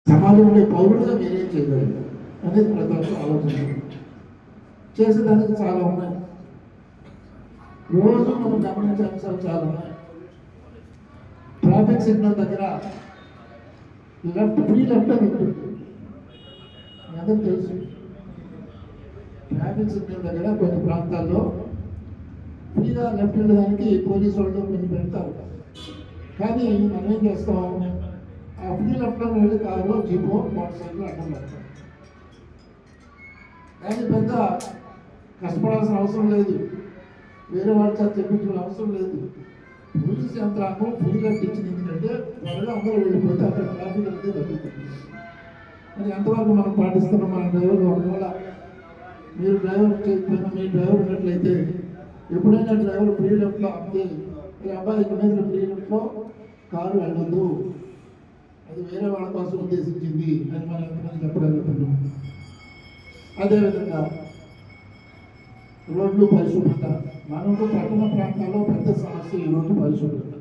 సమాజంలో పౌరులుగా మీరేం చేయగలరు అనేది ప్రతి ఒక్కరు ఆలోచన చేసేదానికి చాలా ఉన్నాయి. రోజు మనం గమనించే అంశాలు చాలా ఉన్నాయి. ట్రాఫిక్ సిగ్నల్ దగ్గర ఫ్రీ లెఫ్ట్ అని ఉంటుంది, అందరూ తెలుసు. ట్రాఫిక్ సిగ్నల్ దగ్గర కొన్ని ప్రాంతాల్లో ఫ్రీగా లెఫ్ట్ వెళ్ళడానికి పోలీసు వాళ్ళు కొన్ని పెడతారు. కానీ మనం ఏం చేస్తాం, ఆ ఫ్రీ లెఫ్ట్లో వెళ్ళి కారు, జీపో, మోటార్ సైకిల్ అడ్డం పెడతాం. దానికి పెద్ద కష్టపడాల్సిన అవసరం లేదు, వేరే వాళ్ళ చేత చెప్పించిన అవసరం లేదు. పోలీసు యంత్రాంగం ఫ్రీ లెఫ్ట్ ఇచ్చింది ఎందుకంటే త్వరగా అందరూ వెళ్ళిపోతే అక్కడ ట్రాఫిక్ అనేది తగ్గుతుంది. మరి ఎంతవరకు మనం పాటిస్తున్నాం? మన డ్రైవర్లు ఒకవేళ మీరు డ్రైవర్ చేయకపోయినా మీ డ్రైవర్ ఉన్నట్లయితే ఎప్పుడైనా డ్రైవర్ ఫ్రీ లెఫ్ట్లో అంతే అబ్బాయి ఇక్కడ మీద ఫ్రీ లెఫ్ట్లో కారు వెళ్ళదు, అది వేరే వాళ్ళ కోసం ఉద్దేశించింది అని మనం ఎంతమంది చెప్పగలుగుతున్నాం. అదేవిధంగా రోడ్లు పరిశుభ్రత, మనకు పట్టణ ప్రాంతాల్లో పెద్ద సమస్య ఈ రోడ్డు పరిశుభ్రత.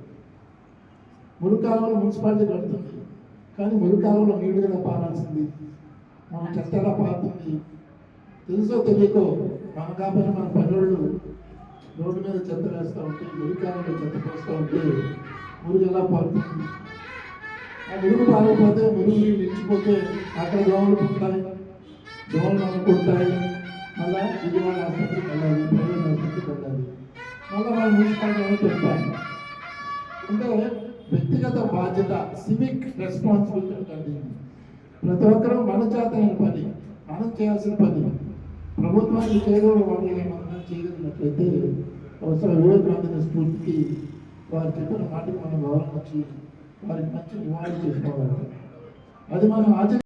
మురికాలంలో మున్సిపాలిటీ కడుతుంది, కానీ మురికాలంలో నీళ్ళు కదా పారాల్సింది, మన చెత్త ఎలా పారుతుంది తెలుసో తెలియకో. మన కాకపోయినా మన పనులు రోడ్డు మీద చెత్త వేస్తూ ఉంటే, మురికాలంలో చెత్త పోస్తూ ఉంటే మురుగు ఎలా పారుతుంది? ఆ మురుగు పారకపోతే మురుగు నిలిచిపోతే అక్కడ దోమలు పుడతాయి, దోమలు అనుకుంటాయి. మళ్ళీ విజయవాడ ఆసుపత్రికి వెళ్ళాలి, ప్రైవేట్ ఆసుపత్రికి వెళ్ళాలి, మళ్ళీ మన మున్సిపాలిటీ చెప్తాను. అంటే వ్యక్తిగత బాధ్యత, సివిక్ రెస్పాన్సిబిలిటీ ఉంటుంది. ప్రతి ఒక్కరూ మన చేతనైన పని మనం చేయాల్సిన పని. ప్రభుత్వానికి చేయగలరు, వాళ్ళు మనం చేయగలిగినట్లయితే అవసరం వివేకానంద స్ఫూర్తికి వారు చెప్పిన మాటకి మనం గౌరవం వచ్చి వారికి మంచి నివాళి చేసుకోవాలి. అది మనం ఆచరణ